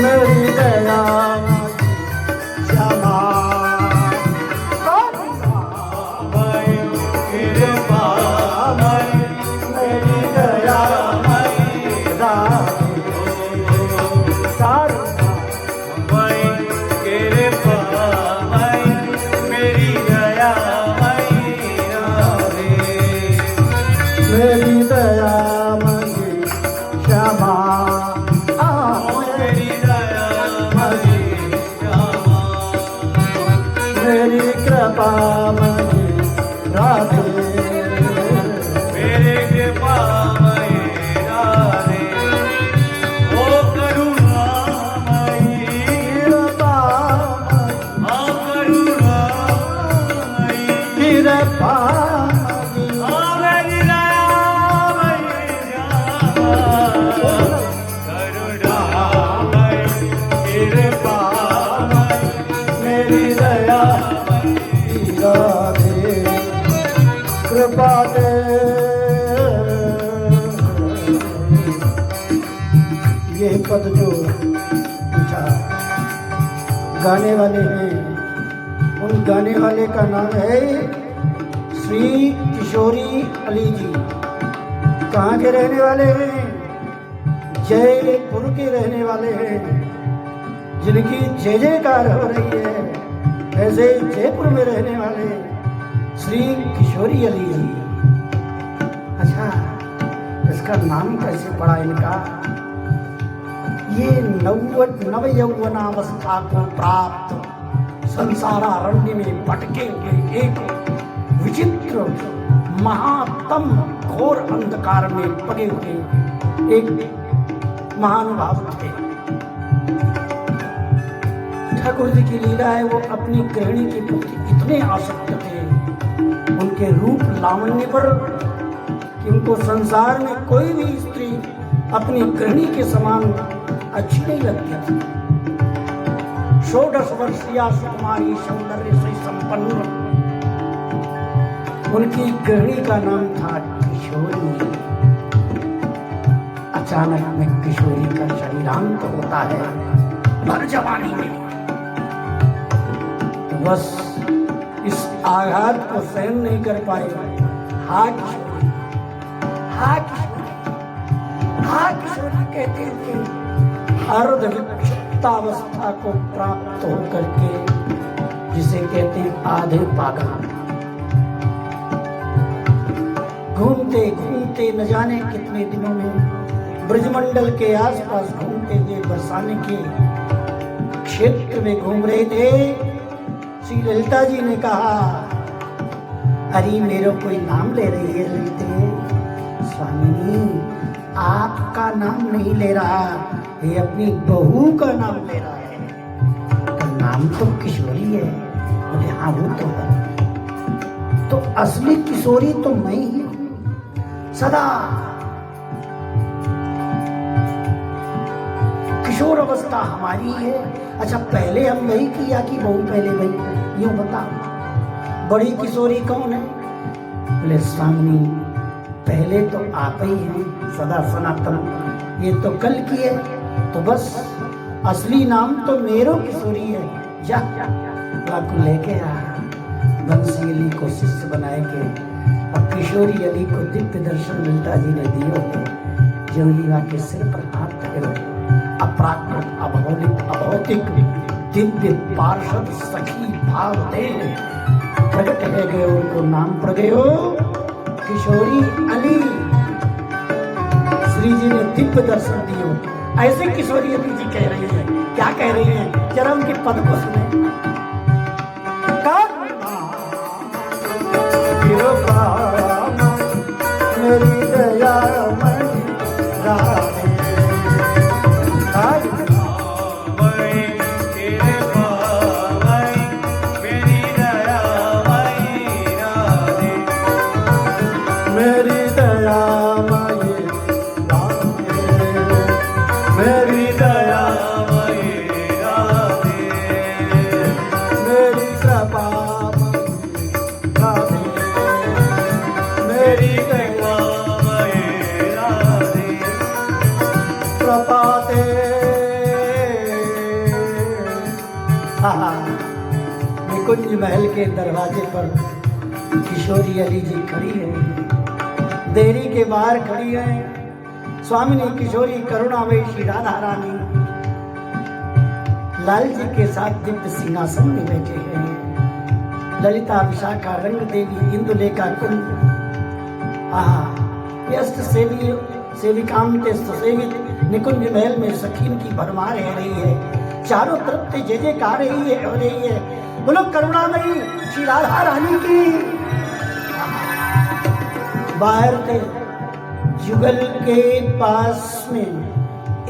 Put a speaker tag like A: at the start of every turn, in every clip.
A: मेरी दया क्षमा मेरी दया मेरी दया मगी क्षमा मेरी दया मगी क्षमा मेरी कृपा मगी राधे मेरी कृपा मगी राधे ओ करुणामयी कृपा कृपा कृपा दे ये पद जो पूछा गाने वाले हैं, उन गाने वाले का नाम है श्री किशोरी अली जी। कहाँ के रहने वाले हैं? जयपुर के रहने वाले हैं, जिनकी जय जयकार हो रही है। ऐसे जयपुर में रहने वाले श्री किशोरी अली जी। अच्छा, इसका नाम कैसे पड़ा इनका? ये नव यौवनावस्था को प्राप्त संसारारण्य में भटके हुए एक विचित्र महातम घोर अंधकार में पड़े हुए एक महानुभाव थे। ठाकुर जी की लीला है, वो अपनी गृहिणी के प्रति इतने आसक्त थे उनके रूप लावण्य पर कि उनको संसार में कोई भी स्त्री अपनी गृहिणी के समान अच्छी नहीं लगती थी। 16 वर्षीय सुकुमारी सौंदर्य से संपन्न उनकी गृहिणी का नाम था किशोरी। अचानक में किशोरी का शरीरांत होता है भर जवानी में। तो बस इस आघात को सहन नहीं कर पाए। हा किशोरी, हा किशोरी, हा किशोरी कहते थे। अर्धविक्षिप्तावस्था को प्राप्त होकर के, जिसे कहते हैं आधे पागल, घूमते घूमते न जाने कितने दिनों में ब्रजमंडल के आसपास घूमते हुए बरसाने के क्षेत्र में घूम रहे थे। श्री ललिता जी ने कहा, अरे मेरे कोई नाम ले रही है ललिते? स्वामिनी, आपका नाम नहीं ले रहा, ये अपनी बहू का नाम ले रहा है। तो नाम तो किशोरी है। बोले हाँ वो तो है। तो असली किशोरी तो मैं ही हूँ सदा। किशोर अवस्था हमारी है। अच्छा, पहले हम वही किया कि बहू पहले वही? यूं बता, बड़ी किशोरी कौन है? बोले स्वामी, पहले तो आप ही हैं सदा सनातन, ये तो कल की है। तो बस असली नाम तो मेरो किशोरी है। जा को लेके आ, बंसी अली को शिष्य बनाए के। अब किशोरी अली को दिव्य दर्शन ललिता जी ने दिए। जो लीला के सिर पर हाथ पकड़ो, अपराकृत अभौतिक अभौतिक दिव्य पार्षद सखी भाव दे प्रकट है गए। उनको नाम पड़ गए हो किशोरी अली। श्री जी ने दिव्य दर्शन दियो। ऐसे किशोरी अली जी कह रही है। क्या कह रही है? जरा उनके पद को सुने। मेरी दया मई राधे, मेरी दया मई राधे, मेरी दया मई राधे। आहा, निकुंज महल के दरवाजे पर किशोरी अली जी खड़ी है, देरी के बाहर खड़ी है। स्वामिनी किशोरी करुणामयी श्री राधा रानी लाल जी के साथ दिव्य सिंहासन में बैठे हैं। ललिता विशाखा रंग देवी इंदुलेखा कुंद, आहा, यष्ट सेवी सेविकांत सुसेवित निकुंज महल में सखीन की भरमार रह रही है। चारों तरफ से जय जयकार रही है, हो रही है। बोलो करुणामयी श्री राधा रानी की। बाहर के जुगल के पास में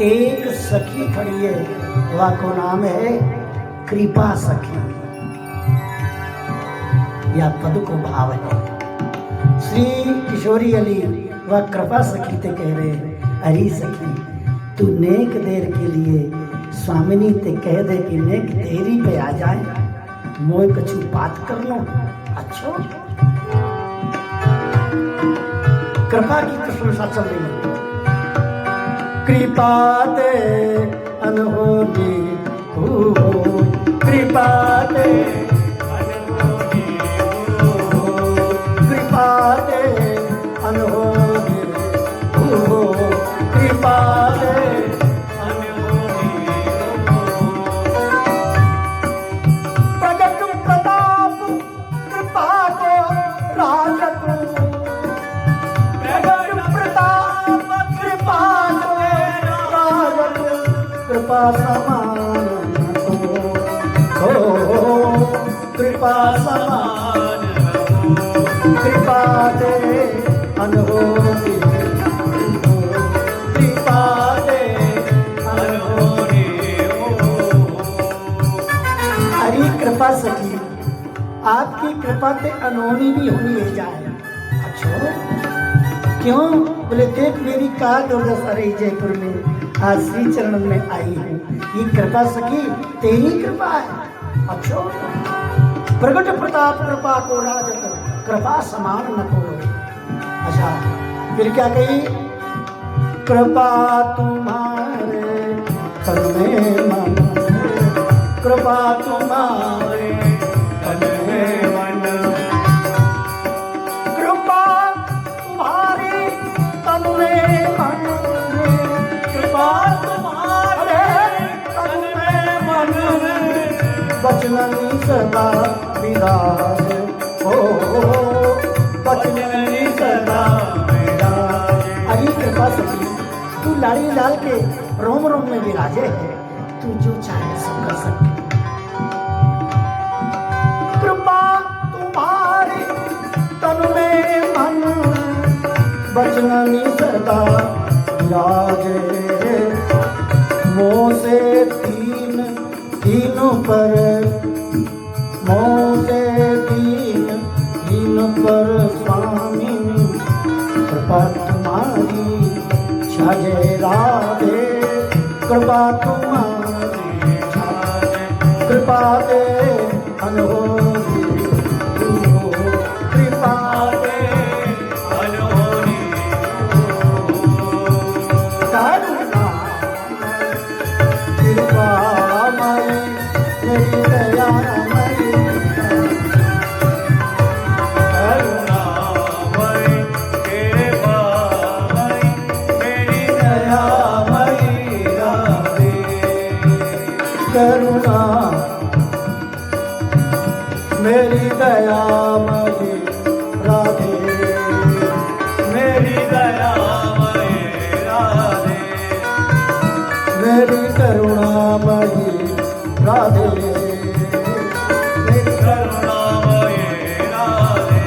A: एक सखी खड़ी है, वह को नाम है कृपा सखी, या पद को भाव है। श्री किशोरी अली वह कृपा सखी ते कह रहे हैं, अरे सखी तू नेक देर के लिए स्वामिनी ते कह दे कि नेक देरी पे आ जाए, मोय कछु बात कर लो। अच्छा, कृपा की प्रशंसा चल रही है। कृपा दे अनहोनी हो, कृपा दे अनहोनी हो, कृपा दे अनहोनी हो, कृपा दे अनहोनी हो। प्रगट प्रताप कृपा को राजत, प्रगट प्रताप कृपा को राजत, कृपा समान हो, कृपा समान हो, कृपा दे अनहोनी हो, कृपा दे अनहोनी हो। हरी कृपा सखी, आपकी कृपा ते अनहोनी भी होनी है जाए। अच्छा, क्यों? बोले देख मेरी का दुर्दशा रही जयपुर में, आज श्री चरण में आई हूँ, ये कृपा सखी तेरी कृपा है। अच्छा, प्रगट प्रताप कृपा को राजत, कृपा समान न को। अच्छा, फिर क्या कही? कृपा तुम्हारे तन में मन, कृपा तुम्हारे तन में मन, कृपा तुम्हारी तन में मन, कृपा तुम्हारे तन में मन, बचननी सदा विराज हो, बचननी सदा विराज। अरे कृपा सखी, तू लाड़ी लाल के रोम रोम में विराजे है, तू जो चाहे सब कर सकती। कृपा तुम्हारी तन में मन, बचननी सदा विराजे। मोह से तीनों पर, मोह से तीन पर स्वामी, कृपा तुम्हारी छाजे राधे, कृपा तुम्हारी छाजे, कृपा दे अनहोनी हो, कृपा दे अनहोनी हो। करुणा कृपा मई मेरी दया मई, करुणा मई कृपा मई मेरी दया मई राधे, करुणा मेरी दया मई राधे, मेरी दया मई राधे, मेरी करुणा मई राधे, मेरी करुणा मई राधे,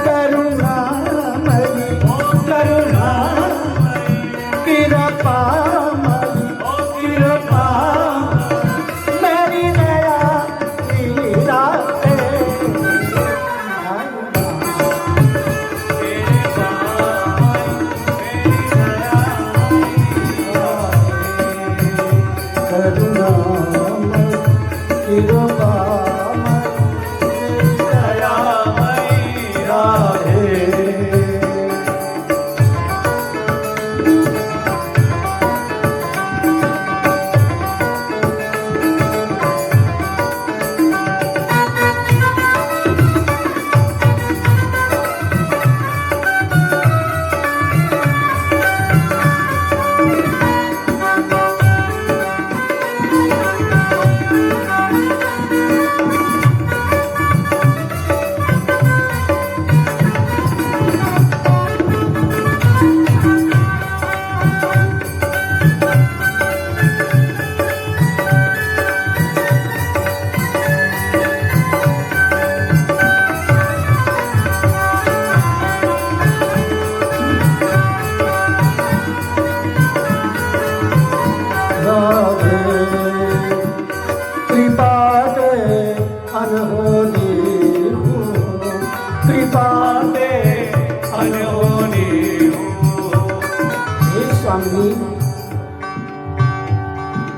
A: करुणा मई करुणा कृपा मई कृपा, मेरी दया की राधे, करुणा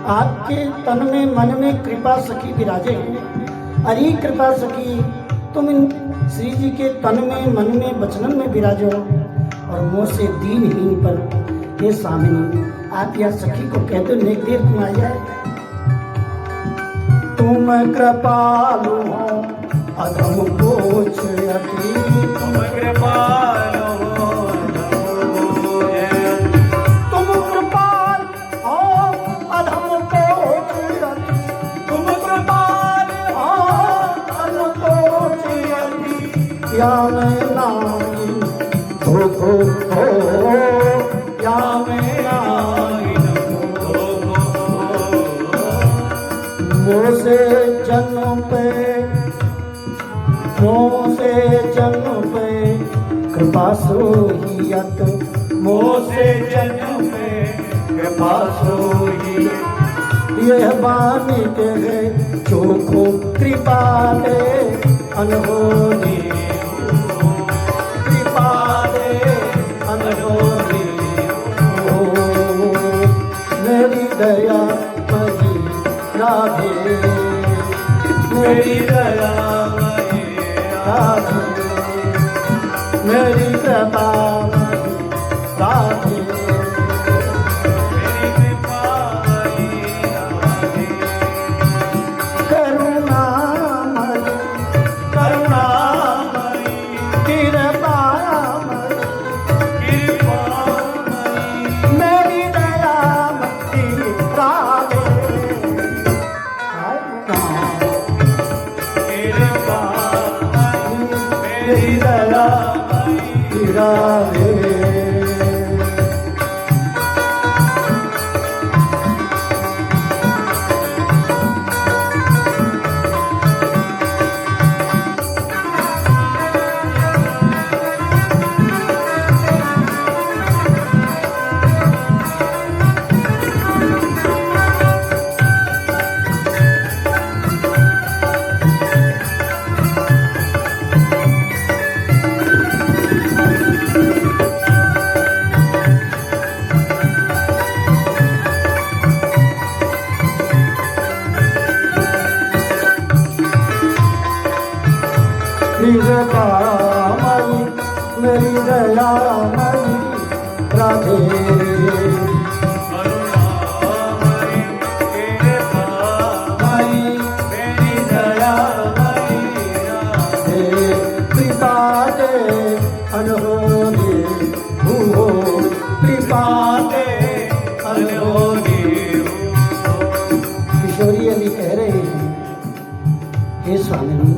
A: आपके तन में मन में कृपा सखी विराजे। अरे कृपा सखी, तुम इन श्री जी के तन में मन में वचनन में विराजो और मुँह से दीनहीन पर ये स्वामिनी आप या सखी को कह दो, नेक देर तुम आ जाए। तुम कृपालु हो अधम बोझ अति,
B: तुम कृपालु हो
A: तुम कृपाल हो अधम बोझ अति,
B: तुम कृपाल
A: हो अधम बोझ अति, या मैं नाई धो या मैं नाई मोसे जन्म पे मोसे जन्म पे कृपा सोहियत,
B: मोसे जन्म में कृपा सोई।
A: यह बानी के है चोखो कृपा दे अनहोनी, कृपा दे अनहोनी। ओ मेरी दया मई राधे,
B: मेरी दया मई
A: राधे, मेरी कृपा मई राधे।
B: मेरी कृपा मई राधे।
A: करुणामय
B: करुणामयी
A: कृपामय
B: कृपामयी
A: मेरी दया मई राधे।
B: मेरी दया मई
A: राधे। कृपामयी मेरी दयामयी राधे।
B: करुणामयी कृपामयी मेरी दया मई राधे।
A: कृपा दे अनहोनी हो, कृपा दे अनहोनी। किशोरी अली कह रहे हैं, हे स्वामिनी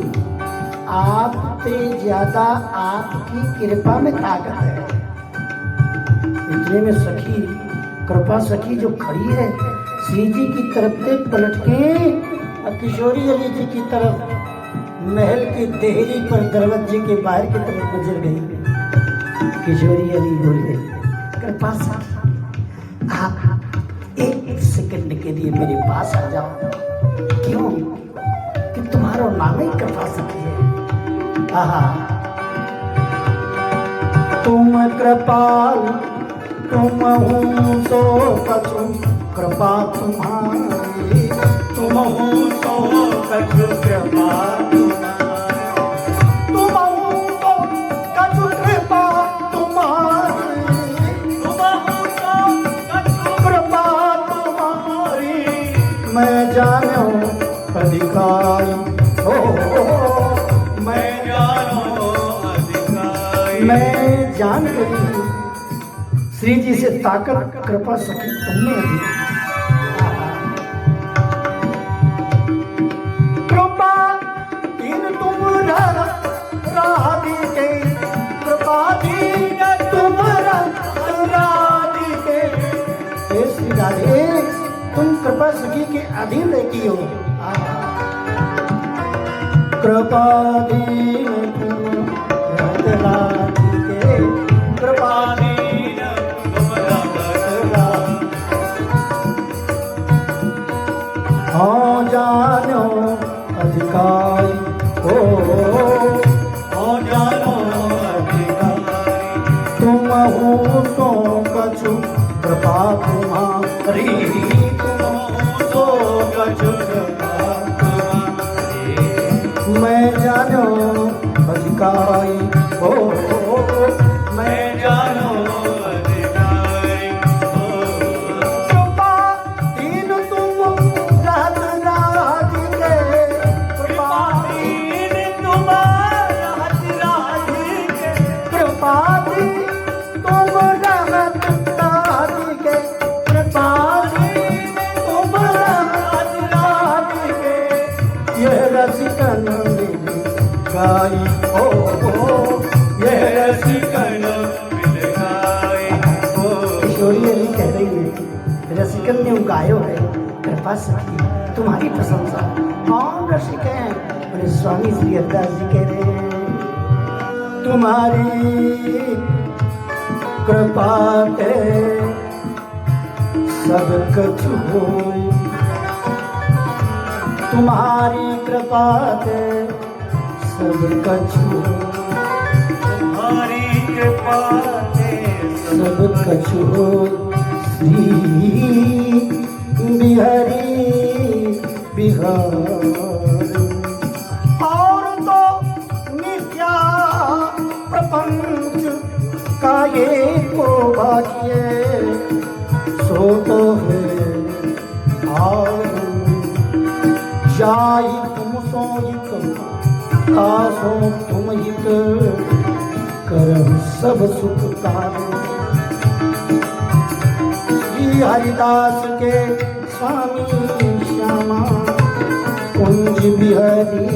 A: आपसे ज्यादा आपकी कृपा में ताकत है। इतने में सखी कृपा सखी जो खड़ी है श्री जी की तरफ से पलट के और किशोरी अली जी की तरफ महल की देहरी पर दरवाजे के बाहर की तरफ गुजर गई। किशोरी अली बोले, कृपा सखी आप एक सेकंड के लिए मेरे पास आ जाओ। क्यों कि तुम्हारा नाम ही कृपा सखी है। आहा तुम कृपाल तुम हूँ सो कछु कृपा तुम्हारी,
B: तुम हूँ सो कछु कृपा तुम्हारी।
A: तुम हूँ सो कछु कृपा तुम्हारी,
B: तुम हूँ सो कछु
A: कृपा तुम्हारी। मैं जानो अधिकारी
B: मैं जानो अधिकारी।
A: मैं जान गई श्री जी से ताकत कृपा सखी तुमने दी। कृपा दीन तुम राधी के, कृपा दीन तुम राधी के। हे श्री राधे तुम कृपा सखी के अधीन रहती हो। कृपा दीन तुम राधी के, कृपा
B: दीन तुम राधे।
A: हाँ जानो अधिकारी
B: हो जानो अधिकारी।
A: तुम हो सो कछु कृपा तुम्हारी,
B: तुम हो
A: गाई ओ
B: ये रसिकन मिल गाए हो
A: किशोरी अली कह रही है रसिकन ने गायो है कृपा सखी तुम्हारी प्रशंसा। कौन रसिक हैं? बोले स्वामी श्री हरिदास जी कह रहे हैं तुम्हारी कृपा ते सब कछु होय, तुम्हारी कृपा ते सब कछु
B: तुम्हारी कृपा से
A: सब कछु होय। श्री बिहारी बिहार और तो मिथ्या प्रपंच का ये को भाग्य सो तो है और जाई तुम सोहित कासो तुम हित करम सब सुख कार्य। श्री हरिदास के स्वामी श्यामा कुंज बिहारी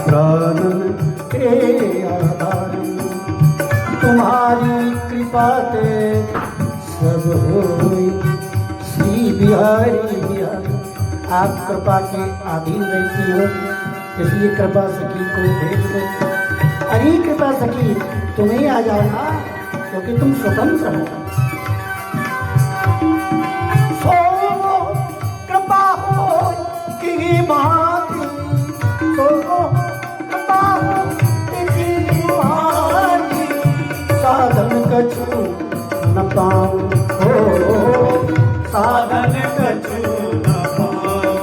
A: प्राण के आधार तुम्हारी कृपा ते सब होय। श्री बिहारी बिहारी आप कृपा के अधीन रहती हो इसलिए कृपा सखी को भेज दो। अरे कृपा सखी तुम्हें आ जाओ ना क्योंकि तुम स्वतंत्र हो। सो कृपा हो कि भांति सो कृपा हो कि भांति साधन कछु न पाऊं हो साधन
B: कछु न पाओ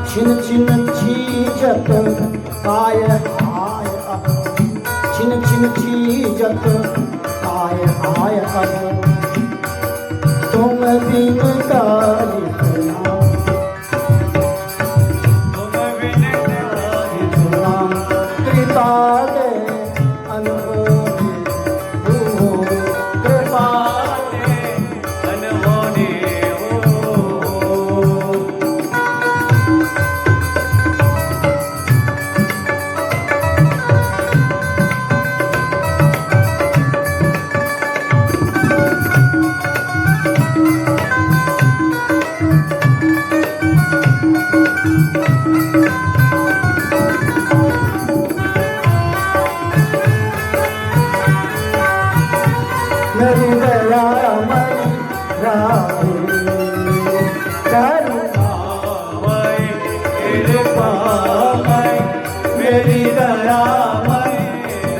A: छिन छिन चीजत काय आय अब छिन छिन चीजत काय आय अब तुम बिन काली
B: तुम बिन काहे
A: नाम कृपा दे अनुभव हो कृपा
B: पाते अनहोनी हो
A: मेरी दया मई राधे करुणा
B: मैं कृपा मैं मेरी दया मैं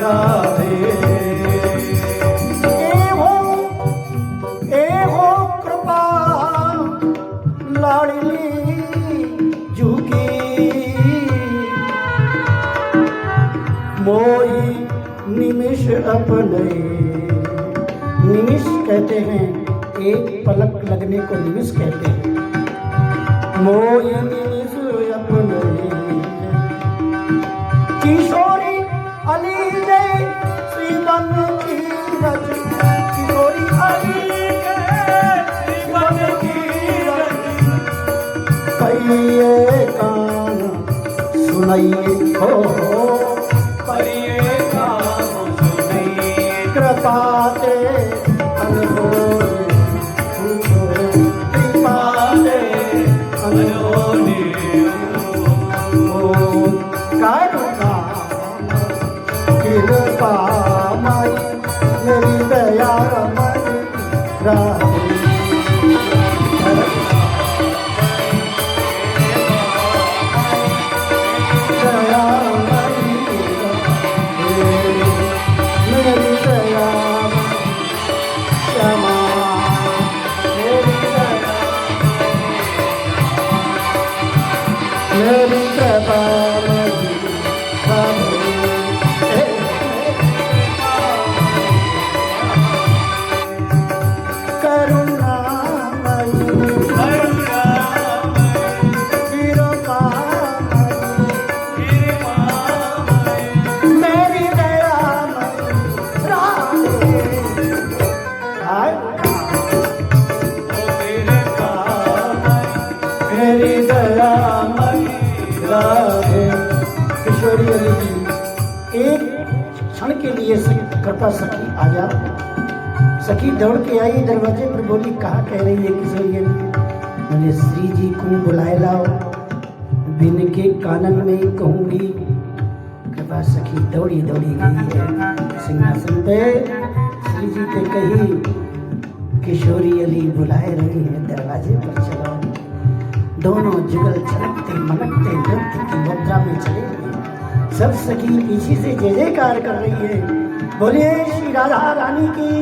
A: राधे एहो कृपा लाडली झुकी मोई निमिष अपने निमिष कहते हैं एक पलक लगने को निमिष कहते हैं। मोई निमिष अपने किशोरी अली जय श्रीवन की रज किशोरी अली
B: जीवन की रज
A: कहिए कान सुनाइए हो
B: परिये काम सुनिए
A: कृपा ते अनमोल कृपा ते अनमोल करुणा कृपा माई मेरी दया रमई राधे दया रमई मेरी दया क्षमा मेरी दया मेरी कृपा किशोरी अली जी, एक क्षण के लिए कृपा सखी आ जाओ। सखी दौड़ के आई दरवाजे पर, बोली कहा कह रही है किशोरी अली? मैंने श्री जी को बुलाए लाओ, बिन के कानन में कहूंगी। कृपा सखी दौड़ी दौड़ी गई है सिंहासन पे, श्री जी पे कही किशोरी अली बुलाए रही है, दरवाजे पर चलो। दोनों जुगल छलकते मनकते नृत्य की मुद्रा में चले गए। सब सखी पीछे से जय जयकार कर रही है, बोलिए श्री राधा रानी की,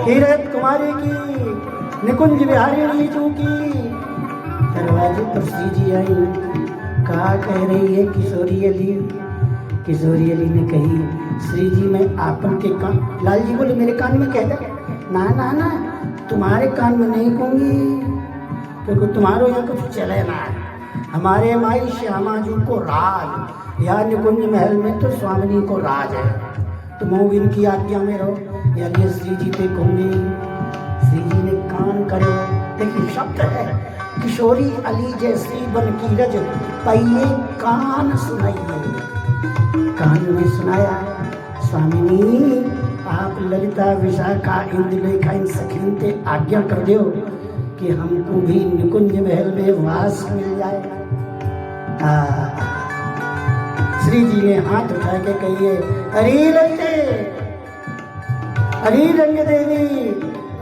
A: कीरत कुमारी की, निकुंज बिहारी जी की। दरवाजे पर श्री जी आई, कहा कह रही है किशोरी अली? किशोरी अली ने कही, श्री जी मैं आपन के कान, लाल जी बोले मेरे कान में कह दे। ना ना ना, तुम्हारे कान में नहीं कहूंगी, क्योंकि तुम्हारो यहाँ कुछ चले ना है। हमारे माई श्यामा जी को राज, या निकुंज महल में तो स्वामिनी को राज है, तुम इनकी आज्ञा में रहो, या ये श्री जी पे कहूंगी। श्री जी ने कान करो, देखिए शब्द है, किशोरी अली जैसी बन की रज पहले कान सुनाइए। कान में सुनाया, स्वामिनी आप ललिता विशाखा इंद्रलेखा इन सखियों से आज्ञा कर दो कि हमको भी निकुंज महल में वास मिल जाए। श्री जी ने हाथ उठा के कहिए, हरी ललिते, हरी रंग देवी,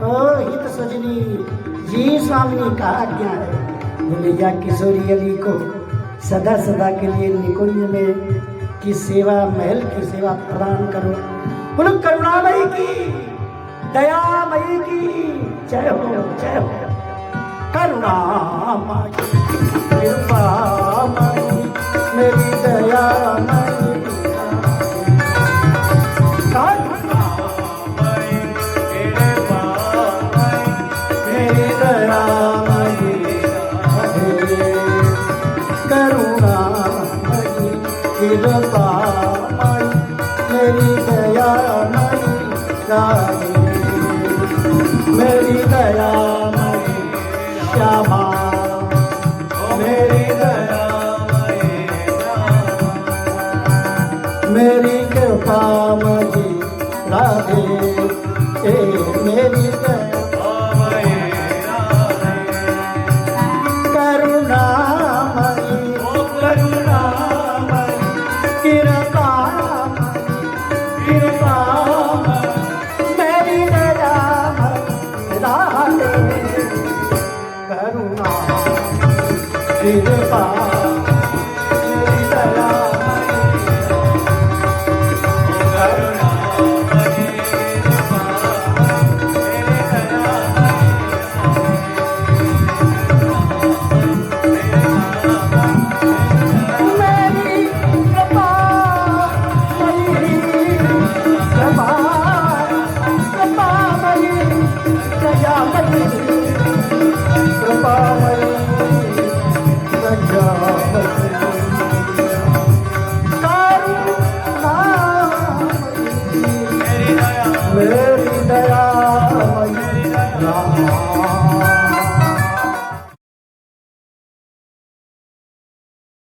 A: ओ हित सजनी जी, स्वामिनी का आज्ञा है। बोले या किशोरी अली को सदा सदा के लिए निकुंज में की सेवा, महल की सेवा प्रदान करो। बोलो करुणामयी की, दयामयी की जय हो, जय हो। करुणामयी कृपामयी मेरी दयामयी,
B: करुणामयी कृपामयी
A: मेरी दयामयी, करुणामयी कृपामयी मेरी दयामयी, मेरी दयामयी श्यामा,
B: मेरी दयामयी
A: मेरी कृपामयी राधे, ए मेरी
B: दयामयी
A: करुणामयी,
B: ओ करुणामयी
A: कृपामयी,
B: कृपामयी
A: मेरी दयामयी राधे, करुणा कृपा मेरी दया